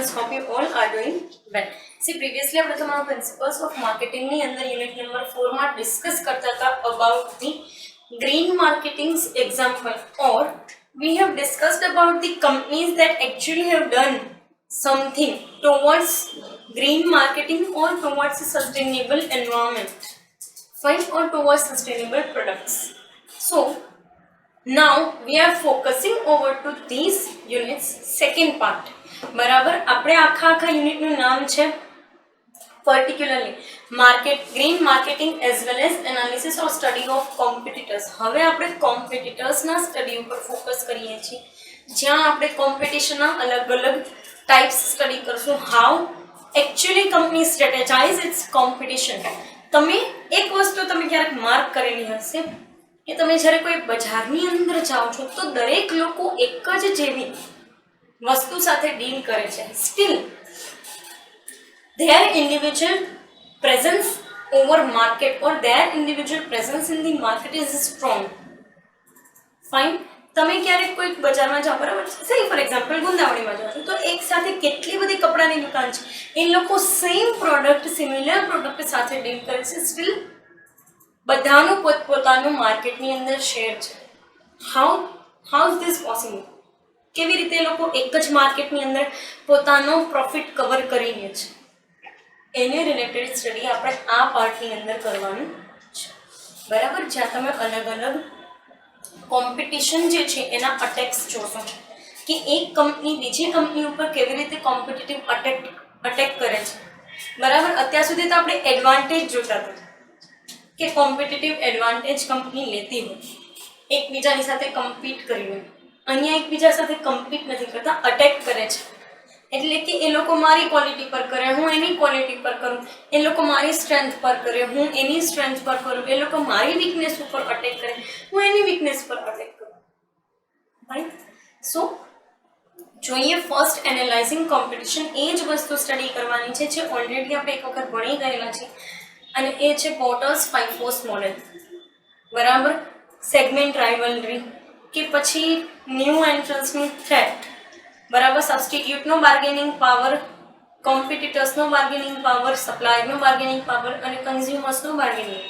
students, hope you all are doing well. See, previously આપણે તમારા principles of marketing ની અંદર unit number 4 માં discuss કરતા હતા about the green marketing's example, or we have discussed about the companies that actually have done something towards green marketing or towards a sustainable environment, fine, or towards sustainable products. So now we are focusing over to these units second part. બરાબર, આપણે આખા યુનિટનું નામ છે particularly green marketing as well as analysis or study of competitors. હવે આપણે competitorsના study ઉપર focus કરીએ છીએ, જ્યાં આપણે કોમ્પિટિશનના અલગ અલગ ટાઈપ્સ સ્ટડી કરશું. How actually company strategize its competition. તમે એક વસ્તુ તમે ક્યારેક માર્ક કરેલી હશે કે તમે જ્યારે કોઈ બજારની અંદર જાઓ છો તો દરેક લોકો એક જ જેવી વસ્તુ સાથે ડીલ કરે છે. Steel their individual presence over market or their individual presence in the market is strong. Fine. તમે ક્યારેક કોઈ બજારમાં જાઓ, બરાબર છે, સે ફોર એક્ઝામ્પલ ગુંદાવણીમાં જાઓ છો તો એક સાથે કેટલી બધી કપડાની દુકાન છે, એ લોકો સેમ પ્રોડક્ટ સિમિલર પ્રોડક્ટ સાથે ડીલ કરે છે. સ્ટીલ બધાનું પોતપોતાનું માર્કેટની અંદર શેર છે. How is this possible? કેવી રીતે લોકો એક જ માર્કેટની અંદર પોતાનો પ્રોફિટ કવર કરી લે છે, એને રિલેટેડ સ્ટડી આપણે આ પાર્ટની અંદર કરવાનું છે. બરાબર, જ્યાં તમે અલગ અલગ કોમ્પિટિશન જે છે એના અટેક્સ જોશો કે એક કંપની બીજી કંપની ઉપર કેવી રીતે કોમ્પિટિટિવ અટેક કરે છે. બરાબર, અત્યાર સુધી તો આપણે એડવાન્ટેજ જોતા હતા કે કોમ્પિટિટિવ એડવાન્ટેજ કંપની લેતી હોય, એકબીજાની સાથે કમ્પીટ કરીને. અહીંયા એકબીજા સાથે કમ્પીટ નથી કરતા, અટેક કરે છે. એટલે કે એ લોકો મારી ક્વોલિટી પર કરે, હું એની ક્વોલિટી પર કરું. એ લોકો મારી સ્ટ્રેન્થ પર કરે, હું એની સ્ટ્રેન્થ પર કરું. એ લોકો મારી વીકનેસ ઉપર અટેક કરે, હું એની વીકનેસ પર અટેક કરું. રાઈટ? સો જોઈએ ફર્સ્ટ એનાલાઇઝિંગ કોમ્પિટિશન. એ જ વસ્તુ સ્ટડી કરવાની છે જે ઓલરેડી આપણે એક વખત ભણી ગયેલા છે, અને એ છે પોર્ટર્સ 5 ફોર્સ મોડેલ. બરાબર, સેગમેન્ટ રાઇવલરી કે પછી ન્યૂ એન્ટ્રન્સની થ્રેટ, બરાબર, સબસ્ટિટ્યુટનો બાર્ગેનિંગ પાવર, કોમ્પિટિટર્સનો બાર્ગેનિંગ પાવર, સપ્લાયરનો બાર્ગેનિંગ પાવર અને કન્ઝ્યુમર્સનો બાર્ગેનિંગ.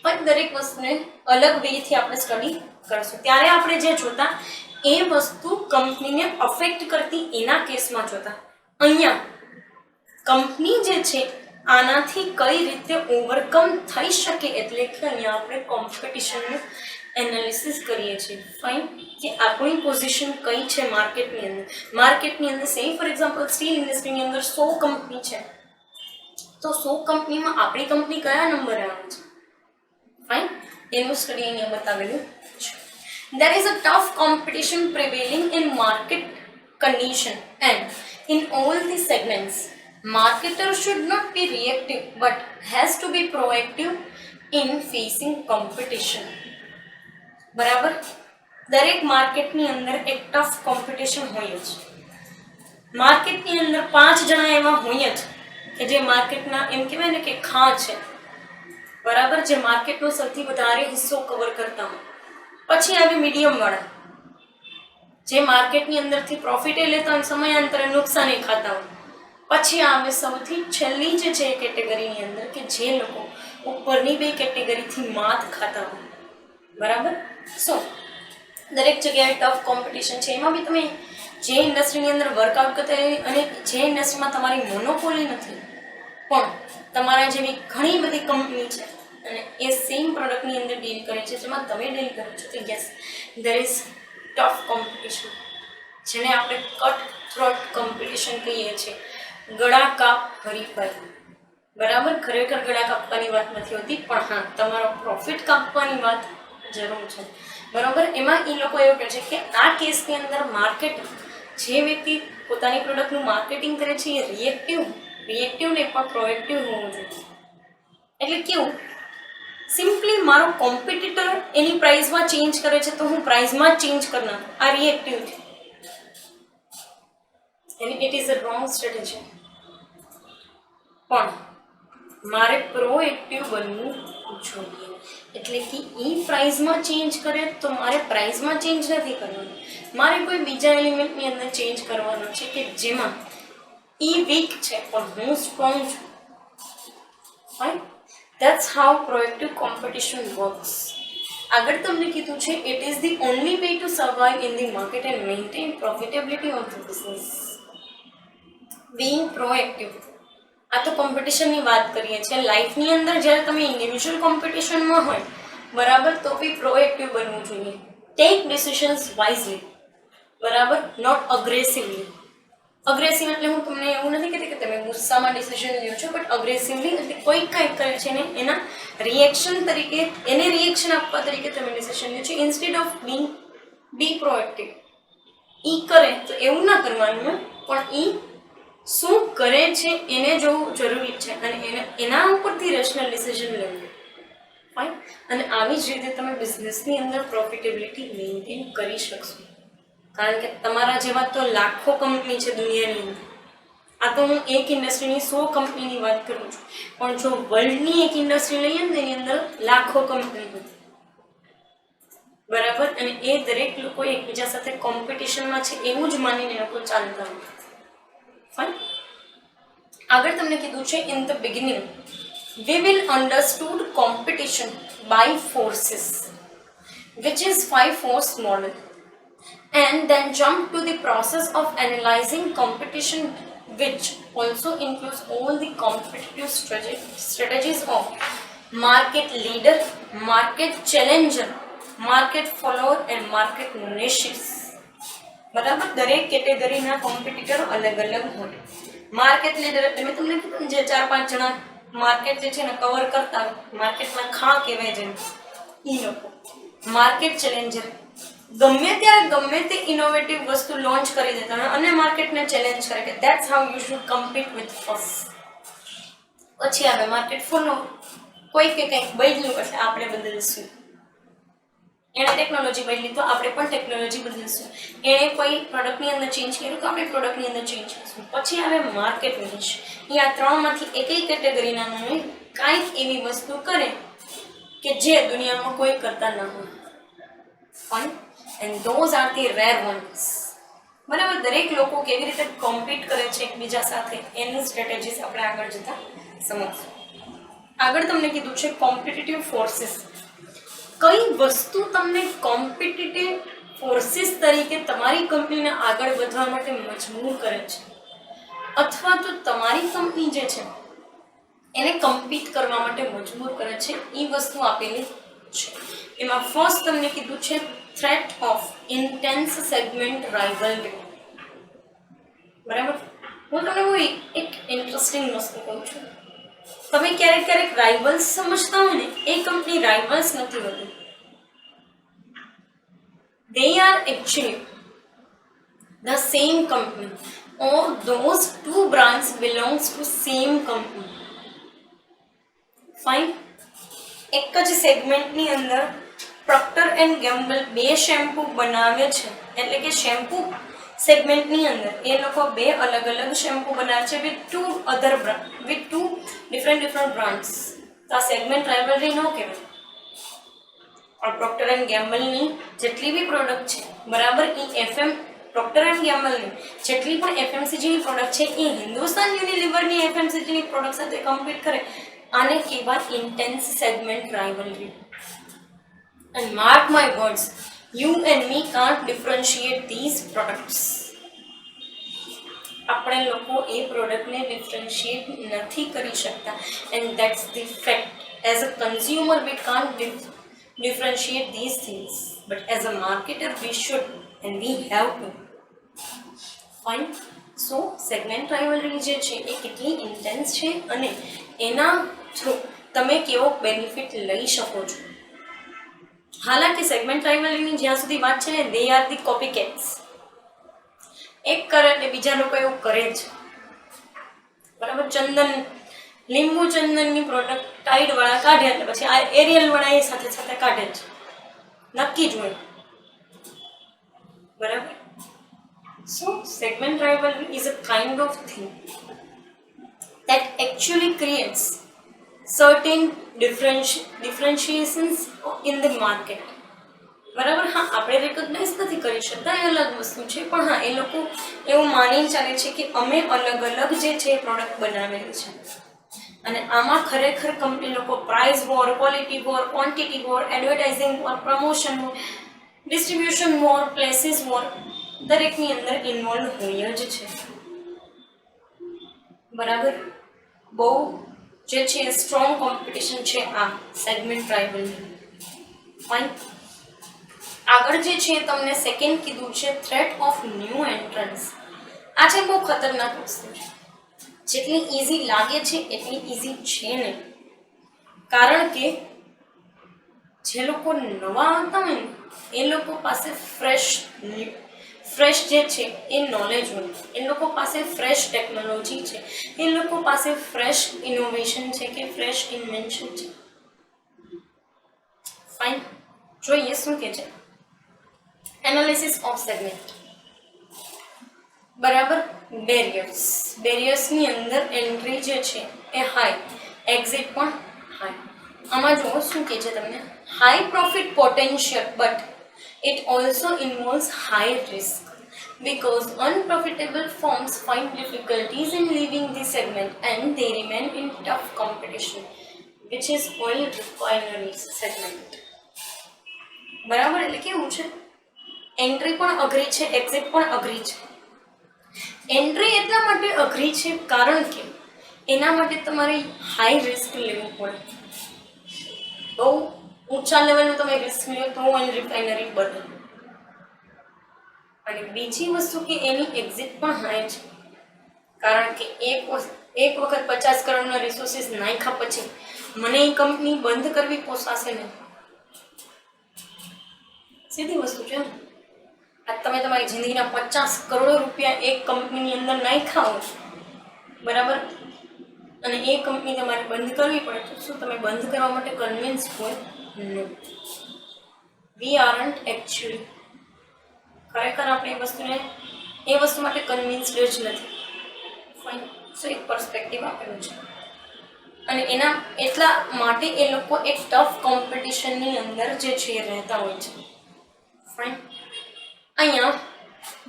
પણ દરેક વસ્તુને અલગ વેથી આપણે સ્ટડી કરશું. ત્યારે આપણે જે જોતા એ વસ્તુ કંપનીને અફેક્ટ કરતી એના કેસમાં જોતા. અહીંયા કંપની જે છે આનાથી કઈ રીતે ઓવરકમ થઈ શકે, એટલે કે અહીંયા આપણે કોમ્પિટિશનનું એનાલિસિસ કરીએ છીએ. ફાઇન, કે આપણી પોઝિશન કઈ છે માર્કેટની અંદર. માર્કેટની અંદર સે ફોર એક્ઝામ્પલ સ્ટીલ ઇન્ડસ્ટ્રીની અંદર 100 કંપની છે, તો 100 કંપનીમાં આપણી કંપની કયા નંબરે આવે છે. ફાઇન, એનું સ્ટડી અહીંયા બતાવેલું છે. There is a tough competition prevailing in market condition and in all the segments. Marketers should not be reactive but has to be proactive in facing competition. બરાબર, દરેક માર્કેટની અંદર એક ટફ કોમ્પિટિશન હોય જ. માર્કેટની અંદર 5 જણા એવા હોય જ કે જે માર્કેટના એમ કહેવાય ને કે ખાં છે. બરાબર, જે માર્કેટનો સૌથી વધારે હિસ્સો કવર કરતા હોય. પછી આવે મીડિયમવાળા, જે માર્કેટની અંદરથી પ્રોફિટે લેતા હોય, સમયાંતરે નુકસાને ખાતા હોય. પછી આવે સૌથી છેલ્લી જે છે કેટેગરીની અંદર કે જે લોકો ઉપરની 2 કેટેગરીથી માત ખાતા હોય. બરાબર, સો દરેક જગ્યાએ ટફ કોમ્પિટિશન છે. એમાં બી તમે જે ઇન્ડસ્ટ્રીની અંદર વર્કઆઉટ કરતા હોય અને જે ઇન્ડસ્ટ્રીમાં તમારી મોનોપોલી નથી પણ તમારા જેવી ઘણી બધી કંપની છે અને એ સેમ પ્રોડક્ટની અંદર ડીલ કરે છે જેમાં તમે ડીલ કરો છો, તો yes there is tough competition, જેને આપણે કટ થ્રોટ કોમ્પિટિશન કહીએ છીએ. ગળા કાપ હરીફાઈ. બરાબર, ખરેખર ગળા કાપવાની વાત નથી હોતી, પણ હા, તમારો પ્રોફિટ કાપવાની વાત જરૂર છે. બરાબર, એમાં એ લોકો એવું કહે છે કે આ કેસની અંદર માર્કેટ, જે વ્યક્તિ પોતાની પ્રોડક્ટનું માર્કેટિંગ કરે છે એ રિએક્ટિવ નહીં પણ પ્રોએક્ટિવ હોવું જોઈએ. એટલે કેવું, સિમ્પલી મારો કોમ્પિટિટર એની પ્રાઇસમાં ચેન્જ કરે છે તો હું પ્રાઇસમાં જ ચેન્જ કરી નાખું, આ રિએક્ટિવ છે. And it is a wrong strategy. પણ મારે પ્રોએક્ટિવ બનવું જોઈએ. એટલે કે એ પ્રાઇસમાં ચેન્જ કરે તો મારે પ્રાઇસમાં ચેન્જ નથી કરવાનું, મારે કોઈ બીજા એલિમેન્ટની અંદર ચેન્જ કરવાનો છે કે જેમાં ઈ વીક છે પણ હું સ્ટ્રોંગ છું. Fine, that's how proactive competition works. આગળ તમને કીધું છે it is the only way to survive in the market and maintain profitability of the business. Being proactive, આ તો કોમ્પિટિશનની વાત કરીએ છીએ. લાઈફની અંદર જ્યારે તમે ઇન્ડિવિજ્યુઅલ કોમ્પિટિશનમાં હોય બરાબર, તો બી પ્રોએક્ટિવ બનવું જોઈએ. ટેક ડિસિશન્સ વાઇઝલી, બરાબર, નોટ અગ્રેસિવલી. અગ્રેસિવ એટલે હું તમને એવું નથી કહેતી કે તમે ગુસ્સામાં ડિસિઝન લ્યો છો, બટ અગ્રેસિવલી એટલે કોઈ કંઈક કરે છે ને એના રિએક્શન તરીકે, એને રિએક્શન આપવા તરીકે તમે ડિસિઝન લ્યો છો ઇન્સ્ટેડ ઓફ બી પ્રોએક્ટિવ. ઈ કરે તો એવું ના કરવાનું, પણ ઈ શું કરે છે એને જોવું જરૂરી છે અને એના ઉપરથી રેશનલ ડિસિઝન લેવું. ફાઇન, અને આવી જ રીતે તમે બિઝનેસની અંદર પ્રોફિટેબિલિટી મેન્ટેન કરી શકશો. કારણ કે તમારા જેવા તો લાખો કંપની છે દુનિયાની અંદર. આ તો હું એક ઇન્ડસ્ટ્રીની 100 કંપનીની વાત કરું છું, પણ જો વર્લ્ડની એક ઇન્ડસ્ટ્રી લઈએ ને એની અંદર લાખો કંપની હતી, બરાબર. અને એ દરેક લોકો એકબીજા સાથે કોમ્પિટિશનમાં છે એવું જ માનીને લોકો ચાલતા હોય. ફાઇન, આગળ તમને કીધું છે in the beginning we will understood competition by forces, which is 5 force model, and then jump to the process of analyzing competition, which also includes all the competitive strategies of market leader, market challenger, market follower and market niches. બરાબર, દરેક કેટેગરીના competitor અલગ અલગ હોય. Market leader એટલે મેં તમને કીધું જે 4-5 જણા માર્કેટ જે છે ને કવર કરતા હોય, માર્કેટમાં ખા કહેવાય છે એ લોકો. માર્કેટ ચેલેન્જર ગમે ત્યારે ગમે તે ઇનોવેટિવ વસ્તુ લોન્ચ કરી દેતા હોય અને માર્કેટને ચેલેન્જ કરે કે that's how you should compete with us. પછી આવે માર્કેટ ફોલો, કોઈ કે કંઈક બદલ્યું એટલે આપણે બદલીશું. એણે ટેકનોલોજી બદલી તો આપણે પણ ટેકનોલોજી બદલીશું. એણે કોઈ પ્રોડક્ટની અંદર ચેન્જ કર્યું તો આપણે પ્રોડક્ટની અંદર ચેન્જ કરીશું. પછી આવે માર્કેટ નિશ. એ આ ત્રણમાંથી એકેય કેટેગરીના નહીં કાંઈક એવી વસ્તુ કરે કે જે દુનિયામાં કોઈ કરતા ન હોય. Fine, and those are the rare once. બરાબર, દરેક લોકો કેવી રીતે કોમ્પીટ કરે છે એકબીજા સાથે એની સ્ટ્રેટેજીસ આપણે આગળ જતા સમજશું. આગળ તમને કીધું છે કોમ્પિટિટિવ ફોર્સિસ. કઈ વસ્તુ તમને કોમ્પિટિટિવ ફોર્સિસ તરીકે તમારી કંપનીને આગળ વધવા માટે મજબૂર કરે છે, અથવા તો તમારી કંપની જે છે એને કમ્પીટ કરવા માટે મજબૂર કરે છે, એ વસ્તુ આપેલી છે. એમાં ફર્સ્ટ તમને કીધું છે threat of intense segment rivalry. બરાબર, હું તમને બહુ એક ઇન્ટરેસ્ટિંગ વસ્તુ કહું છું. તમે ક્યારેક ક્યારેક રાઇવલ્સ સમજતા હોય ને, એ કંપની રાઇવલ્સ નથી હોતી. They are actually the same company or those two brands belongs to same company. Fine, એક જ સેગમેન્ટની અંદર પ્રોક્ટર એન્ડ ગેમ્બલ બે શેમ્પૂ બનાવે છે, એટલે કે શેમ્પૂ સેગમેન્ટની અંદર એ લોકો બે અલગ અલગ શેમ્પૂ બનાવે છે વિથ ટુ ડિફરન્ટ બ્રાન્ડ્સ. તો આ સેગમેન્ટ રાઇવલરી ન કહેવાય. और प्रोक्टर एंड गैम्बल ની જેટલી બી પ્રોડક્ટ છે બરાબર, એ પ્રોક્ટર એન્ડ ગેમ્બલ ની જેટલી પણ એફએમસીજી ની પ્રોડક્ટ છે એ હિન્દુસ્તાન યુનિલિવર ની એફએમસીજી ની પ્રોડક્ટ સાથે કમ્પીટ કરે. આને કહેવાય intense segment rivalry. And mark my words, you and me can't differentiate these products. આપણે લોકો એ પ્રોડક્ટને ડિફરન્શિએટ નથી કરી શકતા. And that's the fact. As a consumer we can't differentiate these things, but as a marketer we should and we have to. Fine, so segment rivalry જે છે એ કેટલી ઇન્ટેન્સ છે અને એના થ્રુ તમે કેવો બેનિફિટ લઈ શકો છો. હાલાકી સેગમેન્ટ રાઇવલરીની જ્યાં સુધી વાત છે ને, they are the copycats. એક કરે એટલે બીજા લોકો એવું કરે જ. બરાબર, લીંબુ ચંદનની પ્રોડક્ટ ટાઈડ વાળા કાઢે એટલે પછી આ એરિયલ વાળા એ સાથે સાથે કાઢે જ, નક્કી જ હોય. બરાબર, so segment rivalry is a kind of thing that actually creates certain differentiations in the market. બરાબર. હા, આપણે રેકગ્નાઇઝ નથી કરી શકતા, એ અલગ વસ્તુ છે, પણ હા એ લોકો એવું માની ચાલે છે કે અમે અલગ અલગ જે છે પ્રોડક્ટ બનાવેલી છે. અને આમાં ખરેખર કંપની લોકો price war, quality war, quantity war, advertising war, promotion war, distribution war, places war દરેકની અંદર ઇન્વોલ્વ હોય જ છે. બરાબર. બહુ જે છે સ્ટ્રોંગ કોમ્પિટિશન છે આ સેગમેન્ટ રાઇવલરી. ફાઇન. આગળ જે છે તમને સેકન્ડ કીધું છે થ્રેટ ઓફ ન્યૂ એન્ટ્રન્સ. આ છે બહુ ખતરનાક વસ્તુ છે. જેટલી ઇઝી લાગે છે એટલી ઇઝી છે નહીં. કારણ કે જે લોકો નવા આવતા હોય ને એ લોકો પાસે ફ્રેશ જે છે એ નોલેજ હોય, એ લોકો પાસે ફ્રેશ ટેકનોલોજી છે, એ લોકો પાસે ફ્રેશ ઇનોવેશન છે કે ફ્રેશ ઇન્વેન્શન છે. ફાઇન. જોઈએ શું કે છે એનાલિસિસ ઓફ સેગમેન્ટ. બરાબર. બેરિયર્સની અંદર એન્ટ્રી જે છે એ હાઈ, એક્ઝિટ પણ હાઈ. આમાં જુઓ શું કહે છે તમને, high profit potential but it also ઇન્વોલ્વ્સ high risk because unprofitable firms find difficulties in leaving the segment and they remain in tough competition which is oil refineries segment. બરાબર. એટલે કેવું છે, એન્ટ્રી પણ અઘરી છે, એક્ઝિટ પણ અઘરી છે. એન્ટ્રી એટલા માટે અઘરી છે કારણ કે એના માટે તમારે હાઈ રિસ્ક લેવું પડે. બહુ ઊંચા લેવલનું તમે રિસ્ક લો તો ઓઇલ રિફાઇનરી બને. અને બીજી વસ્તુ કે એની એક્ઝિટ પણ હાઈ છે કારણ કે એક વખત 50 કરોડના રિસોર્સિસ નાખ્યા પછી મને એ કંપની બંધ કરવી પોસાશે નહીં. સીધી વસ્તુ છે. આ તમે તમારી જિંદગીના 50 કરોડ રૂપિયા એક કંપનીની અંદર નાખ્યા હોય, બરાબર, અને એ કંપની તમારે બંધ કરવી પડે તો શું તમે બંધ કરવા માટે કન્વિન્સ હોય? નો. વી આરન્ટ એકચ્યુઅલી. ખરેખર આપણે એ વસ્તુ માટે કન્વિન્સ્ડ જ નથી. ફાઇન. સો એક પર્સપેક્ટિવ આપેલું છે અને એના એટલા માટે એ લોકો એક ટફ કોમ્પિટિશનની અંદર જે છે એ રહેતા હોય છે. ફાઇન. અહીંયા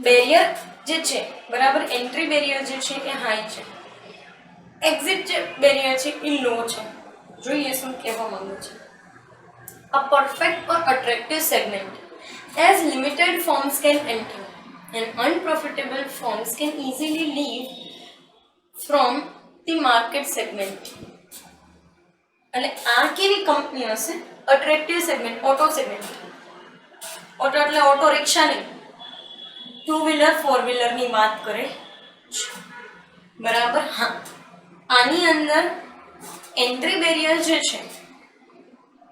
બેરિયર જે છે, બરાબર, એન્ટ્રી બેરિયર જે છે એ હાઈ છે, એક્ઝિટ જે બેરિયર છે એ લો છે. જોઈએ શું કહેવા માંગે છે. A perfect or attractive segment as limited firms can enter and unprofitable firms can easily leave from the market segment. એટલે આ કેવી કંપની હશે? Attractive segment, auto segment. Auto એટલે ઓટો રિક્ષા નહીં, 2 વ્હીલર 4 વ્હીલરની વાત કરે, બરાબર. હા, આની અંદર એન્ટ્રી બેરિયર જે છે,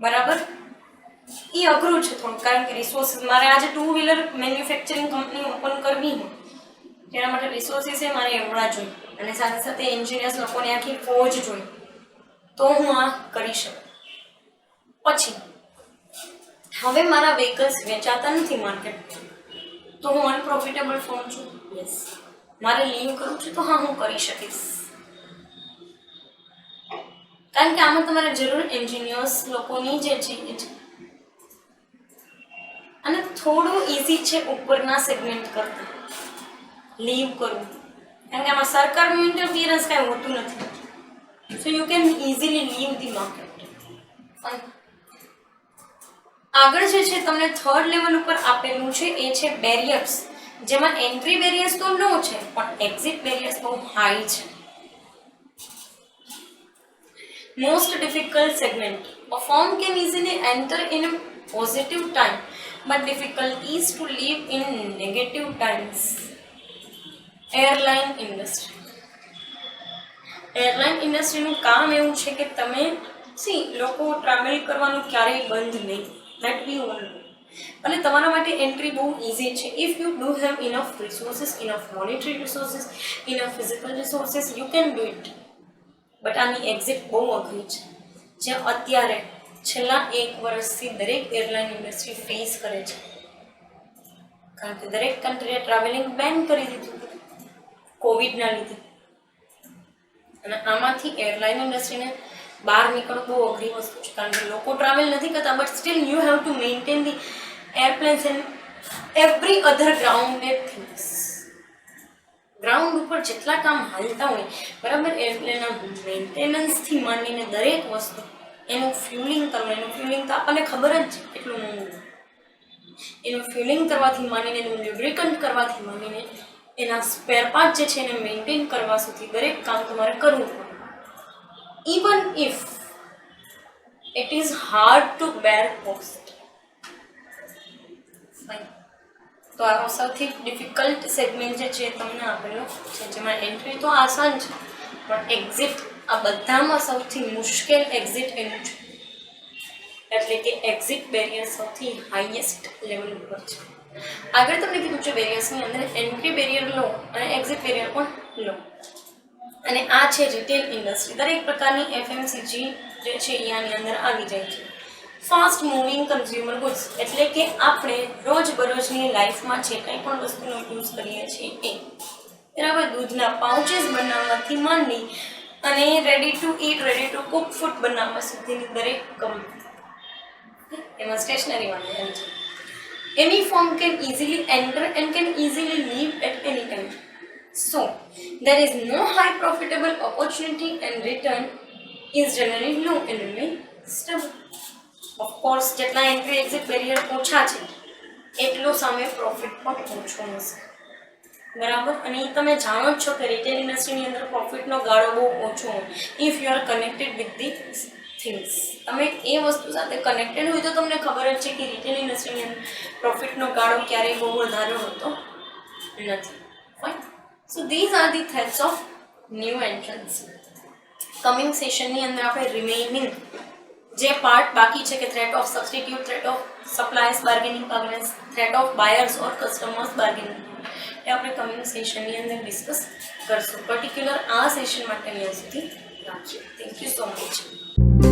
બરાબર, એ અઘરું છે થોડું કારણ કે રિસોર્સિસ મારે આજે 2 વ્હીલર મેન્યુફેક્ચરિંગ કંપની ઓપન કરવી હોય તેના માટે રિસોર્સિસ એ મારે એવડા જોઈએ અને સાથે સાથે એન્જિનિયર્સ લોકોની આખી ફોજ જોઈએ તો હું આ કરી શકું. પછી હવે મારા વ્હીકલ્સ વેચાતા નથી માર્કેટ, તો હું અનપ્રોફિટેબલ ફોર્મ છું. યસ. મારે લીવ કરવું છે તો હા હું કરી શકીશ કારણ કે આમાં તમારે જરૂર એન્જિનિયર્સ લોકોની જે છે એ છે. અને થોડું ઇઝી છે ઉપરના સેગમેન્ટ કરતાં લીવ કરવું કારણ કે આમાં સરકારનું ઇન્ટરફિયરન્સ કાંઈ હોતું નથી. So you can easily leave the market. આગળ જે છે તમને થર્ડ લેવલ ઉપર આપેલું છે એ છે બેરિયર્સ, જેમાં એન્ટ્રી બેરિયર્સ તો લો છે પણ એક્ઝિટ બેરિયર્સ બહુ હાઈ છે. Most difficult segment. A firm can easily enter in a positive time, but difficulties to live in negative times. Airline industry. Airline ઇન્ડસ્ટ્રીનું કામ એવું છે કે તમે લોકો ટ્રાવેલ કરવાનું ક્યારેય બંધ નહીં, દેટ વી ઓલ નો. અને તમારા માટે એન્ટ્રી બહુ ઇઝી છે if you do have enough resources, enough monetary resources, enough physical resources, you can do it. But આની એક્ઝિટ બહુ અઘરી છે જે અત્યારે છેલ્લા 1 વર્ષથી દરેક એરલાઇન ઇન્ડસ્ટ્રી ફેસ કરે છે કારણ કે દરેક કન્ટ્રીએ ટ્રાવેલિંગ બેન કરી દીધું કોવિડના લીધે. અને આમાંથી એરલાઇન ઇન્ડસ્ટ્રીને બહાર નીકળવું બહુ અઘરી વસ્તુ છે કારણ કે લોકો ટ્રાવેલ નથી કરતા but still you have to maintain the airplanes and every other grounded things. Ground ઉપર જેટલા કામ હાલતા હોય બરાબર, એરપ્લેનના મેન્ટેનન્સથી માંડીને દરેક વસ્તુ, એનું ફ્યુલિંગ કરવું, એનું ફ્યુલિંગ તો આપણને ખબર જ છે કેટલું મોંઘું, એનું ફ્યુલિંગ કરવાથી માંડીને, એનું લ્યુબ્રિકન્ટ કરવાથી માંડીને, એના સ્પેર પાર્ટ જે છે એને મેન્ટેન કરવા સુધી દરેક કામ તમારે કરવું પડે. Even if it is hard to bear cost. Fine. તો આ સૌથી ડિફિકલ્ટ સેગમેન્ટ જે છે તમને આપેલો છે, જેમાં એન્ટ્રી તો આસાન છે પણ એક્ઝિટ, આ બધામાં સૌથી મુશ્કેલ એક્ઝિટ એનું છે, એટલે કે એક્ઝિટ બેરિયર સૌથી હાઈએસ્ટ લેવલ ઉપર છે. આગળ તમને કીધું છે બેરિયર્સની અંદર એન્ટ્રી બેરિયર લો અને એક્ઝિટ બેરિયર પણ લો. અને આ છે રિટેલ ઇન્ડસ્ટ્રી. દરેક પ્રકારની એફએમસીજી જે છે એ આની અંદર આવી જાય છે. ફાસ્ટ મૂવિંગ કન્ઝ્યુમર ગુડ્સ એટલે કે આપણે રોજબરોજની લાઈફમાં જે કંઈ પણ વસ્તુનો યુઝ કરીએ છીએ એ, બરાબર, દૂધના પાઉચીસ બનાવવાથી માંડી અને ready to eat, ready to cook food બનાવવા સુધીની દરેક કંપની, એમાં સ્ટેશનરી વાળી છે. Any firm can easily enter and can easily leave at any time. So there is no high profitable opportunity and return is generally low and remain stable. Of course જેટલા entry exit barrier ઓછા છે એટલો સામે profit પણ ઓછો હશે, બરાબર. અને એ તમે જાણો જ છો કે રિટેલ ઇન્ડસ્ટ્રીની અંદર પ્રોફિટનો ગાળો બહુ ઓછો હોય. If you are connected with the things, તમે એ વસ્તુ સાથે કનેક્ટેડ હોય તો તમને ખબર જ છે કે રિટેલ ઇન્ડસ્ટ્રીની અંદર પ્રોફિટનો ગાળો ક્યારેય બહુ વધારે હોતો નથી. Fine. So these are the threats of new entrance. Coming સેશનની અંદર આપણે રિમેઇનિંગ જે પાર્ટ બાકી છે કે threat of substitute, threat of suppliers bargaining power, threat of buyers or customers bargaining, એ આપણે કમિંગ સેશનની અંદર ડિસ્કસ કરશું. પર્ટિક્યુલર આ સેશન માટે અહીંયા સુધી રાખીએ. Thank you so much.